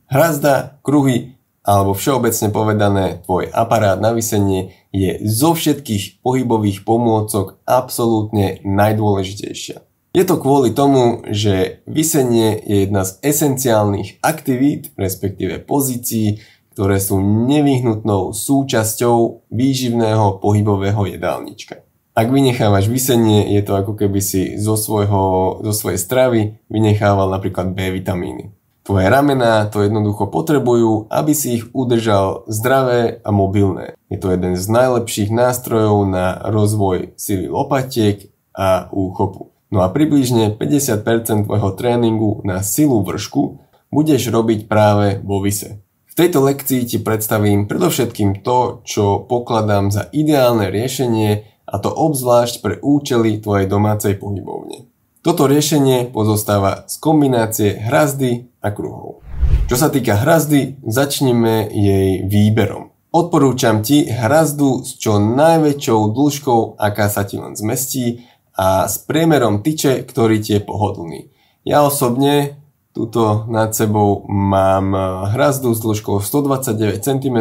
Hrazda, kruhy alebo všeobecne povedané tvoj aparát na visenie je zo všetkých pohybových pomôcok absolútne najdôležitejšia. Je to kvôli tomu, že visenie je jedna z esenciálnych aktivít, respektíve pozícií, ktoré sú nevyhnutnou súčasťou výživného pohybového jedálnička. Ak vynechávaš visenie, je to ako keby si zo svojej stravy vynechával napríklad B vitamíny. Tvoje ramená to jednoducho potrebujú, aby si ich udržal zdravé a mobilné. Je to jeden z najlepších nástrojov na rozvoj sily lopatiek a úchopu. No a približne 50% tvojho tréningu na silu vršku budeš robiť práve vo vise. V tejto lekcii ti predstavím predovšetkým to, čo pokladám za ideálne riešenie, a to obzvlášť pre účely tvojej domácej pohybovne. Toto riešenie pozostáva z kombinácie hrazdy a kruhov. Čo sa týka hrazdy, začneme jej výberom. Odporúčam ti hrazdu s čo najväčšou dĺžkou, aká sa ti len zmestí, a s priemerom tyče, ktorý ti je pohodlný. Ja osobne tuto nad sebou mám hrazdu s dĺžkou 129 cm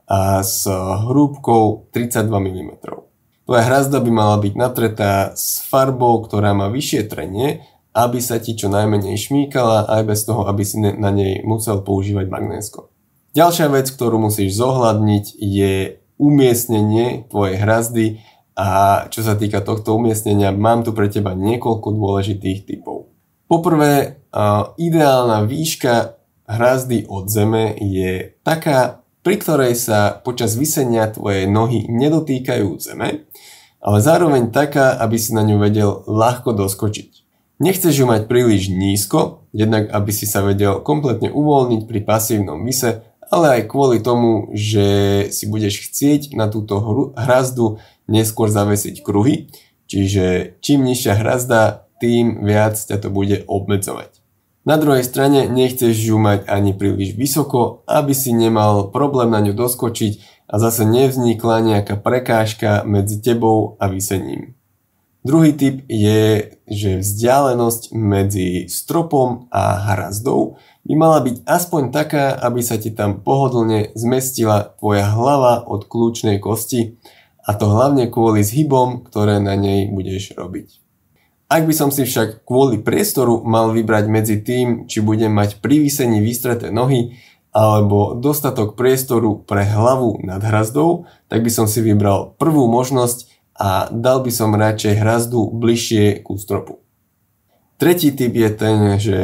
a s hrúbkou 32 mm. Tvoja hrazda by mala byť natretá s farbou, ktorá má vyššie trenie, aby sa ti čo najmenej šmýkala, aj bez toho, aby si na nej musel používať magnésko. Ďalšia vec, ktorú musíš zohľadniť, je umiestnenie tvojej hrazdy, a čo sa týka tohto umiestnenia, mám tu pre teba niekoľko dôležitých typov. Poprvé, ideálna výška hrazdy od zeme je taká, pri ktorej sa počas visenia tvoje nohy nedotýkajú zeme, ale zároveň taká, aby si na ňu vedel ľahko doskočiť. Nechceš ju mať príliš nízko, jednak aby si sa vedel kompletne uvoľniť pri pasívnom vise, ale aj kvôli tomu, že si budeš chcieť na túto hrazdu neskôr zavesiť kruhy, čiže čím nižšia hrazda, tým viac ťa to bude obmedzovať. Na druhej strane nechceš ju mať ani príliš vysoko, aby si nemal problém na ňu doskočiť a zase nevznikla nejaká prekážka medzi tebou a visením. Druhý typ je, že vzdialenosť medzi stropom a hrazdou by mala byť aspoň taká, aby sa ti tam pohodlne zmestila tvoja hlava od kľúčnej kosti, a to hlavne kvôli zhybom, ktoré na nej budeš robiť. Ak by som si však kvôli priestoru mal vybrať medzi tým, či budem mať pri visení vystreté nohy alebo dostatok priestoru pre hlavu nad hrazdou, tak by som si vybral prvú možnosť a dal by som radšej hrazdu bližšie ku stropu. Tretí typ je ten, že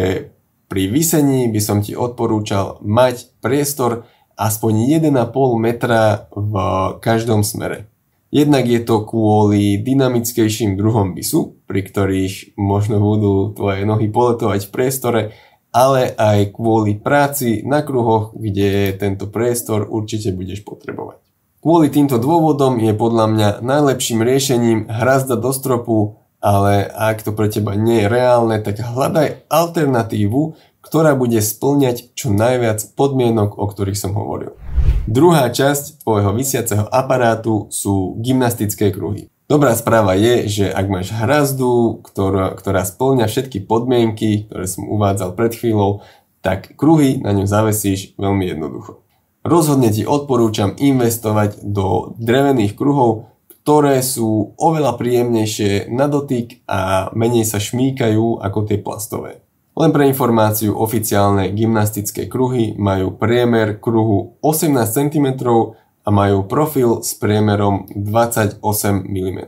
pri visení by som ti odporúčal mať priestor aspoň 1,5 metra v každom smere. Jednak je to kvôli dynamickejším druhom visu, pri ktorých možno budú tvoje nohy poletovať v priestore, ale aj kvôli práci na kruhoch, kde tento priestor určite budeš potrebovať. Kvôli týmto dôvodom je podľa mňa najlepším riešením hrazda do stropu, ale ak to pre teba nie je reálne, tak hľadaj alternatívu, ktorá bude spĺňať čo najviac podmienok, o ktorých som hovoril. Druhá časť tvojho visiaceho aparátu sú gymnastické kruhy. Dobrá správa je, že ak máš hrazdu, ktorá spĺňa všetky podmienky, ktoré som uvádzal pred chvíľou, tak kruhy na ňu zavesíš veľmi jednoducho. Rozhodne ti odporúčam investovať do drevených kruhov, ktoré sú oveľa príjemnejšie na dotyk a menej sa šmýkajú ako tie plastové. Len pre informáciu, oficiálne gymnastické kruhy majú priemer kruhu 18 cm a majú profil s priemerom 28 mm.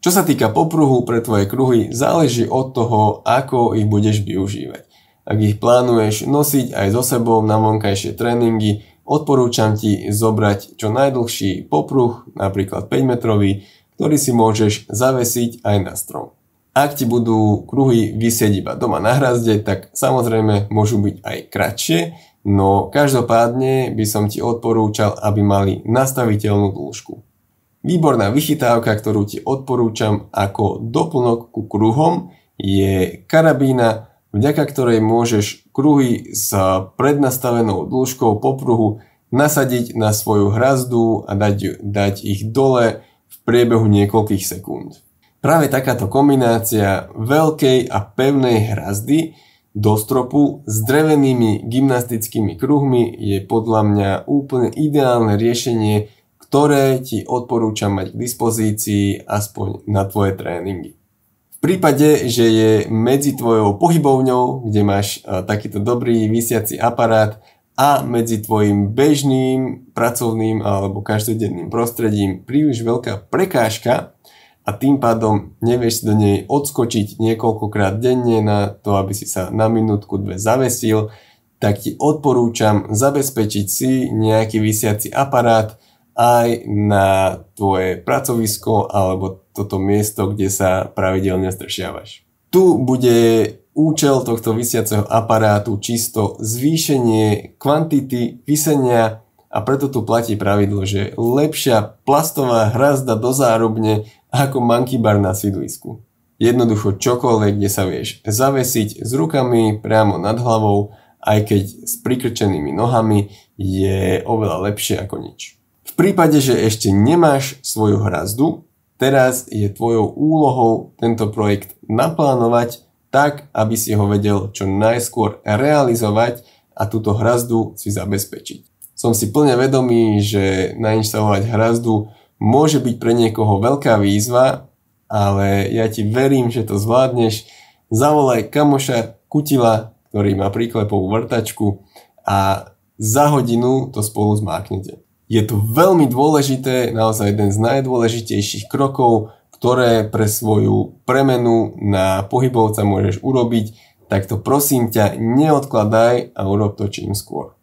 Čo sa týka popruhu pre tvoje kruhy, záleží od toho, ako ich budeš využívať. Ak ich plánuješ nosiť aj so sebou na vonkajšie tréningy, odporúčam ti zobrať čo najdlhší popruh, napríklad 5 metrový, ktorý si môžeš zavesiť aj na strom. Ak ti budú kruhy visieť iba doma na hrazde, tak samozrejme môžu byť aj kratšie, no každopádne by som ti odporúčal, aby mali nastaviteľnú dĺžku. Výborná vychytávka, ktorú ti odporúčam ako doplnok ku kruhom, je karabína, vďaka ktorej môžeš kruhy s prednastavenou dĺžkou popruhu nasadiť na svoju hrazdu a dať ich dole v priebehu niekoľkých sekúnd. Práve takáto kombinácia veľkej a pevnej hrazdy do stropu s drevenými gymnastickými kruhmi je podľa mňa úplne ideálne riešenie, ktoré ti odporúčam mať k dispozícii aspoň na tvoje tréningy. V prípade, že je medzi tvojou pohybovňou, kde máš takýto dobrý visiaci aparát, a medzi tvojim bežným, pracovným alebo každodenným prostredím príliš veľká prekážka a tým pádom nevieš do nej odskočiť niekoľkokrát denne na to, aby si sa na minútku, dve zavesil, tak ti odporúčam zabezpečiť si nejaký visiaci aparát aj na tvoje pracovisko alebo toto miesto, kde sa pravidelne stršiavaš. Tu bude účel tohto visiaceho aparátu čisto zvýšenie kvantity visenia a preto tu platí pravidlo, že lepšia plastová hrazda do zárubne ako monkey bar na sídlisku. Jednoducho čokoľvek, kde sa vieš zavesiť s rukami priamo nad hlavou, aj keď s prikrčenými nohami, je oveľa lepšie ako nič. V prípade, že ešte nemáš svoju hrazdu, teraz je tvojou úlohou tento projekt naplánovať tak, aby si ho vedel čo najskôr realizovať a túto hrazdu si zabezpečiť. Som si plne vedomý, že nainštalovať hrazdu môže byť pre niekoho veľká výzva, ale ja ti verím, že to zvládneš. Zavolaj kamoša Kutila, ktorý má príklepovú vrtačku a za hodinu to spolu zmáknete. Je to veľmi dôležité, naozaj jeden z najdôležitejších krokov, ktoré pre svoju premenu na pohybovca môžeš urobiť, tak to prosím ťa neodkladaj a urob to čím skôr.